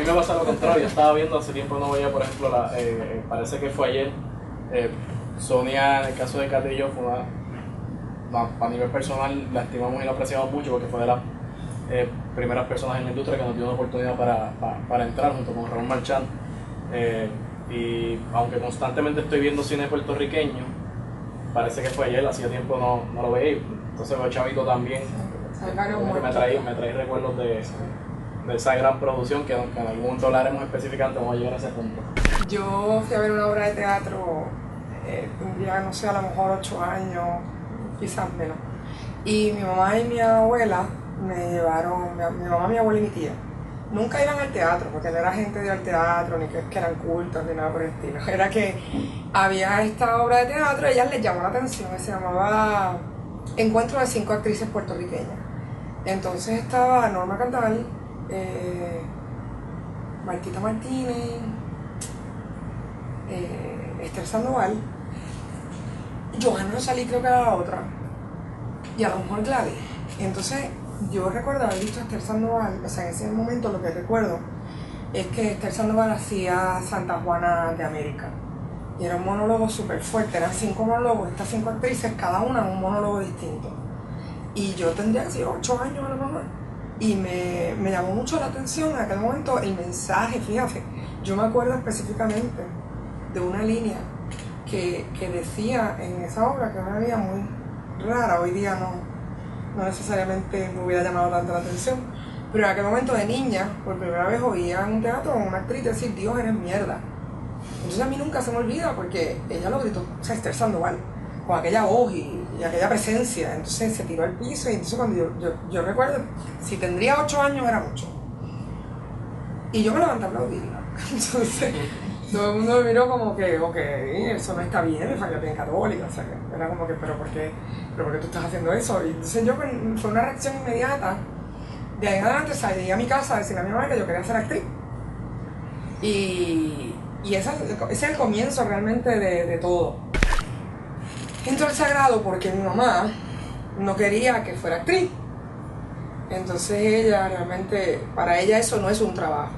mí me pasa lo contrario. Yo estaba viendo, hace tiempo no veía, por ejemplo, parece que fue ayer, Sonia, en el caso de Katy y yo, fue a nivel personal, la estimamos y la apreciamos mucho porque fue de las primeras personas en la industria que nos dio una oportunidad para entrar junto con Raúl Marchand. Y aunque constantemente estoy viendo cine puertorriqueño, parece que fue ayer, hacía tiempo no lo veía. Entonces veo Chavito también, que me trae recuerdos de esa gran producción que en algún momento hablaremos específicamente, vamos a llegar a ese punto. Yo fui a ver una obra de teatro, tendría, no sé, a lo mejor 8 años, quizás menos. Y mi mamá y mi abuela me llevaron, mi mamá, mi abuela y mi tía. Nunca iban al teatro, porque no era gente de ir al teatro, ni que eran cultos, ni nada por el estilo. Era que había esta obra de teatro, a ellas les llamó la atención, se llamaba Encuentro de 5 actrices puertorriqueñas. Entonces estaba Norma Cantal, Marquita Martínez, Esther Sandoval, Johanna Rosalí creo que era la otra, y a lo mejor Gladys. Entonces yo recuerdo haber visto a Esther Sandoval, o sea, en ese momento lo que recuerdo es que Esther Sandoval hacía Santa Juana de América. Y era un monólogo súper fuerte, eran 5 monólogos, estas 5 actrices, cada una un monólogo distinto. Y yo tendría casi 8 años a lo mejor. Y me llamó mucho la atención en aquel momento el mensaje, fíjate. Yo me acuerdo específicamente de una línea que decía en esa obra, que es una línea muy rara, hoy día no necesariamente me hubiera llamado tanto la atención, pero en aquel momento de niña, por primera vez oía en un teatro a una actriz decir: Dios, eres mierda. Entonces a mí nunca se me olvida porque ella lo gritó, o sea, Esther Sandoval, con aquella voz y aquella presencia. Entonces se tiró al piso y entonces cuando yo recuerdo, si tendría 8 años era mucho. Y yo me levanté a aplaudirla. Entonces todo el mundo me miró como que, ok, eso no está bien, mi familia es bien católica, o sea, que era como que, ¿pero por qué tú estás haciendo eso? Y entonces yo, fue una reacción inmediata. De ahí en adelante salí a mi casa a decirle a mi mamá que yo quería ser actriz. Y ese es el comienzo realmente de todo. Entro al Sagrado porque mi mamá no quería que fuera actriz. Entonces ella realmente, para ella eso no es un trabajo.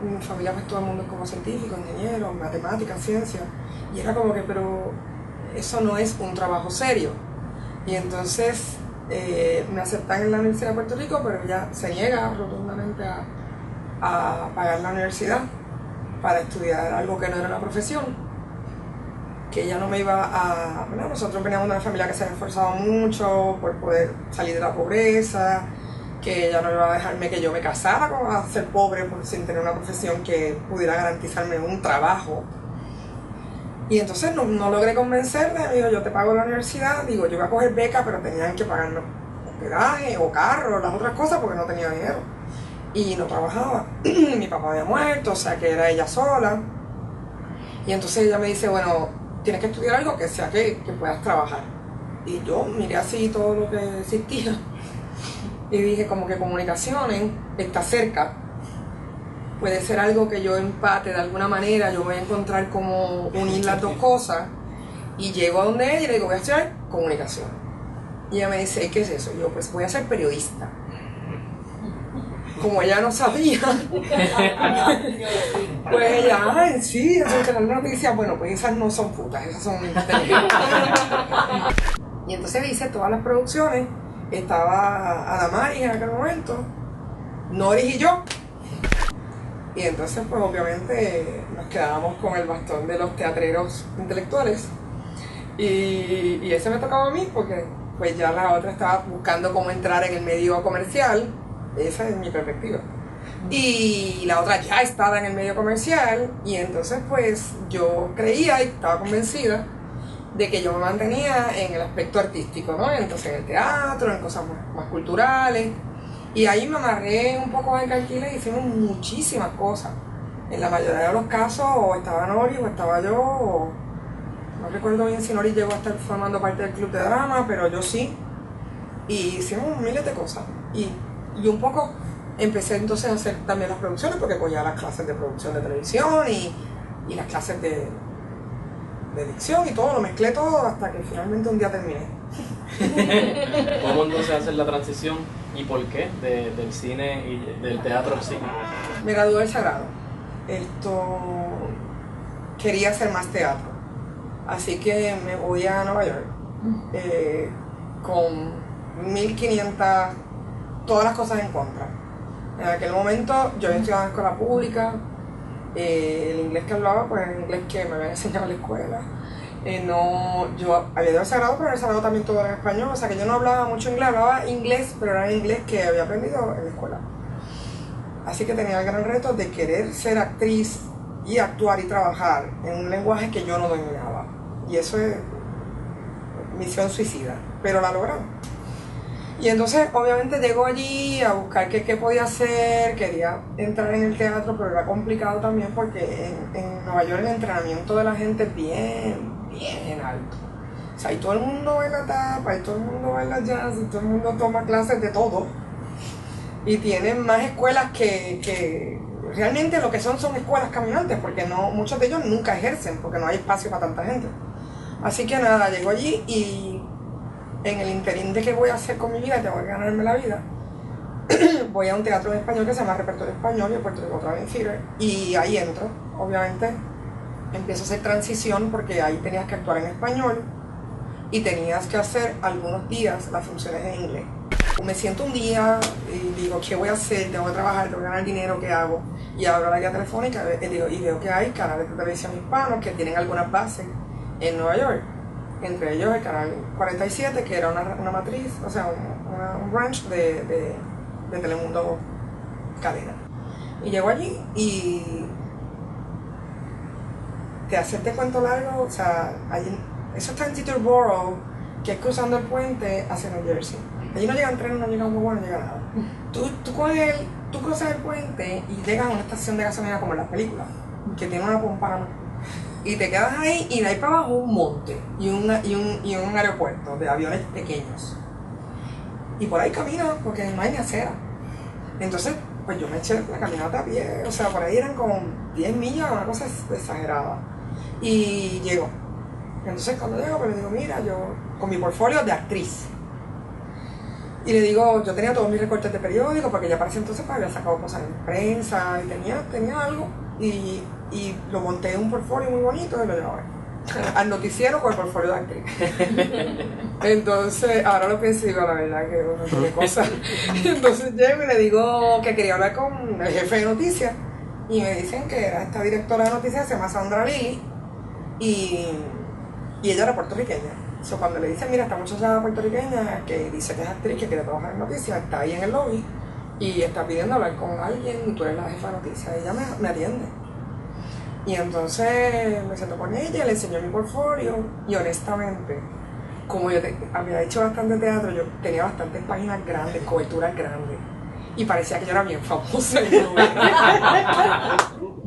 Mi familia pues todo el mundo es como científico, ingeniero, matemáticas, ciencia. Y era como que, pero eso no es un trabajo serio. Y entonces me aceptan en la Universidad de Puerto Rico, pero ella se niega rotundamente a pagar la universidad para estudiar algo que no era una profesión, que ella no me iba a... Bueno, nosotros veníamos de una familia que se había esforzado mucho por poder salir de la pobreza, que ella no iba a dejarme que yo me casara con a ser pobre sin tener una profesión que pudiera garantizarme un trabajo. Y entonces no logré convencerme, me dijo: yo te pago la universidad, digo, yo iba a coger beca, pero tenían que pagarme hospedaje o carro, las otras cosas, porque no tenía dinero. Y no trabajaba. Mi papá había muerto, o sea que era ella sola. Y entonces ella me dice: bueno, tienes que estudiar algo que sea que puedas trabajar. Y yo miré así todo lo que existía y dije, como que comunicaciones está cerca, puede ser algo que yo empate de alguna manera, yo voy a encontrar cómo unir las dos cosas. Y llego a donde ella y le digo: voy a estudiar comunicación. Y ella me dice: ¿qué es eso? Y yo: pues voy a ser periodista. Como ella no sabía, pues ella: ay, sí, eso es la noticia. Bueno, pues esas no son putas, esas son inteligentes. Y entonces hice todas las producciones. Estaba Adamaris en aquel momento, Noris y yo. Y entonces pues obviamente nos quedábamos con el bastón de los teatreros intelectuales. Y ese me tocaba a mí porque pues ya la otra estaba buscando cómo entrar en el medio comercial. Esa es mi perspectiva. Y la otra ya estaba en el medio comercial. Y entonces pues yo creía y estaba convencida de que yo me mantenía en el aspecto artístico, ¿no? Entonces en el teatro, en cosas más culturales. Y ahí me amarré un poco en Calquiles y hicimos muchísimas cosas. En la mayoría de los casos o estaba Nori o estaba yo, o no recuerdo bien si Nori llegó a estar formando parte del club de drama, pero yo sí. Y hicimos miles de cosas. Y un poco empecé entonces a hacer también las producciones, porque cogía las clases de producción de televisión y las clases de dicción y todo, lo mezclé todo hasta que finalmente un día terminé. ¿Cómo entonces hacer la transición y por qué del cine y del teatro al cine? Me gradué del Sagrado. Quería hacer más teatro. Así que me voy a Nueva York con 1500, todas las cosas en contra. En aquel momento yo había estudiado en escuela pública, el inglés que hablaba pues era el inglés que me habían enseñado en la escuela. Yo había ido al Sagrado, pero en el Sagrado también todo era en español, o sea que yo no hablaba mucho inglés, hablaba inglés, pero era el inglés que había aprendido en la escuela. Así que tenía el gran reto de querer ser actriz y actuar y trabajar en un lenguaje que yo no dominaba. Y eso es misión suicida, pero la logramos. Y entonces obviamente llego allí a buscar qué podía hacer, quería entrar en el teatro, pero era complicado también porque en Nueva York el entrenamiento de la gente es bien alto. O sea, y todo el mundo baila tapa, y todo el mundo baila jazz, y todo el mundo toma clases de todo. Y tienen más escuelas que realmente lo que son escuelas caminantes, porque muchos de ellos nunca ejercen, porque no hay espacio para tanta gente. Así que nada, llego allí y en el interín de qué voy a hacer con mi vida, tengo que ganarme la vida, voy a un teatro en español que se llama Repertorio Español, y en Puerto Rico Traveling Theater, y ahí entro, obviamente, empiezo a hacer transición porque ahí tenías que actuar en español y tenías que hacer algunos días las funciones en inglés. Me siento un día y digo, ¿qué voy a hacer? Tengo que trabajar, tengo que ganar dinero, ¿qué hago? Y abro la guía telefónica y veo que hay canales de televisión hispanos que tienen algunas bases en Nueva York. Entre ellos el canal 47, que era una matriz, o sea, un branch de Telemundo Cadena. Y llego allí y te hacerte cuento largo, o sea, allí, eso está en Teterboro, que es cruzando el puente hacia New Jersey. Allí no llegan trenes, no llega un huevo, no llega nada. Tú cruzas el puente y llegas a una estación de gasolina como en las películas, que tiene una pompa. Y te quedas ahí y de ahí para abajo un monte y un aeropuerto de aviones pequeños. Y por ahí camino porque no hay ni acera. Entonces, pues yo me eché la caminata a pie, o sea, por ahí eran como 10 millas, una cosa exagerada. Y llego. Entonces cuando llego, pues le digo, mira, yo con mi portfolio de actriz. Y le digo, yo tenía todos mis recortes de periódico, porque ya para ese entonces pues, había sacado cosas en prensa y tenía algo. Y lo monté en un portfolio muy bonito y lo llevaba al noticiero con el portfolio de actriz. Entonces, ahora lo pienso y digo, la verdad que uno tiene cosas. Entonces llego y le digo que quería hablar con el jefe de noticias. Y me dicen que era esta directora de noticias, se llama Sandra Lili. Y ella era puertorriqueña. So, cuando le dicen, mira, esta muchacha puertorriqueña que dice que es actriz, que quiere trabajar en noticias, está ahí en el lobby y está pidiendo hablar con alguien y tú eres la jefa de noticias. Ella me atiende. Y entonces me siento con ella, le enseñó mi portfolio y honestamente, como yo había hecho bastante teatro, yo tenía bastantes páginas grandes, coberturas grandes y parecía que yo era bien famosa.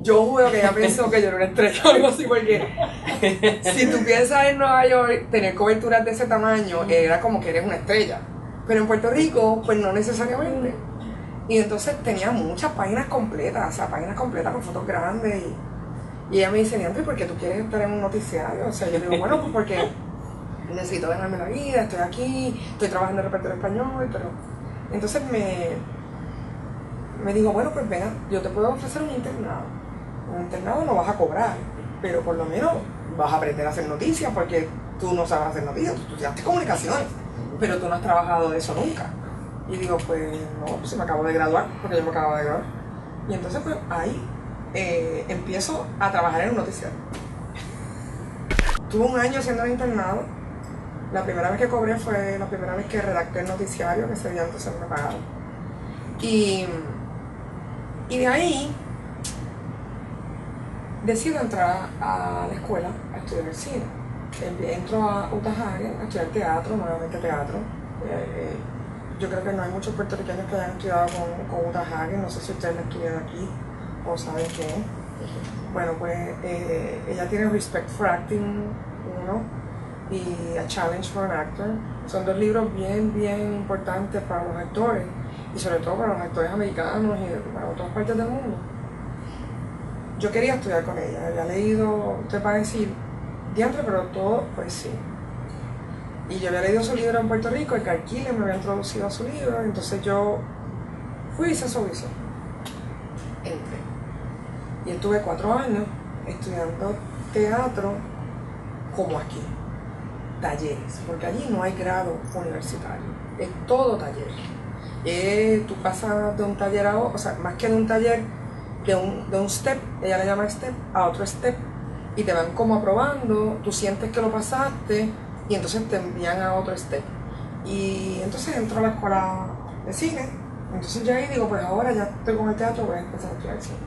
Yo juro que ella pensó que yo era una estrella o algo así, porque si tú piensas en Nueva York, tener coberturas de ese tamaño era como que eres una estrella. Pero en Puerto Rico, pues no necesariamente. Y entonces tenía muchas páginas completas, o sea, páginas completas con fotos grandes. Y ella me dice, Neandri, ¿por qué tú quieres estar en un noticiario? O sea, yo digo, bueno, pues porque necesito ganarme la vida, estoy aquí, estoy trabajando en Repertorio Español, pero... Entonces me dijo, bueno, pues venga, yo te puedo ofrecer un internado. Un internado no vas a cobrar, pero por lo menos vas a aprender a hacer noticias, porque tú no sabes hacer noticias, tú estudiaste comunicaciones, pero tú no has trabajado de eso nunca. Y digo, pues no, pues me acabo de graduar, porque yo me acabo de graduar. Y entonces pues ahí empiezo a trabajar en un noticiario. Tuve un año haciendo el internado. La primera vez que cobré fue la primera vez que redacté el noticiario, que ese día entonces me pagaron. Y de ahí decido entrar a la escuela a estudiar el cine. Entro a Utah Hagen a estudiar teatro, nuevamente teatro. Yo creo que no hay muchos puertorriqueños que hayan estudiado con Utah Hagen, no sé si ustedes la estudian aquí o saben qué. Bueno, pues ella tiene Respect for Acting 1 y A Challenge for an Actor. Son dos libros bien importantes para los actores y sobre todo para los actores americanos y para otras partes del mundo. Yo quería estudiar con ella, había leído, usted va a decir, diantre, pero todo, pues sí. Y yo había leído su libro en Puerto Rico, el Carquile me había introducido a su libro, entonces yo fui y hice su audición. Entré. Y estuve 4 años estudiando teatro como aquí. Talleres, porque allí no hay grado universitario, es todo taller. Tú pasas de un taller a otro, o sea, más que de un taller, de un step, ella le llama step, a otro step, y te van como aprobando, tú sientes que lo pasaste, y entonces te envían a otro step. Y entonces entro a la escuela de cine, entonces yo ahí digo, pues ahora ya estoy con el teatro, voy a empezar a estudiar cine.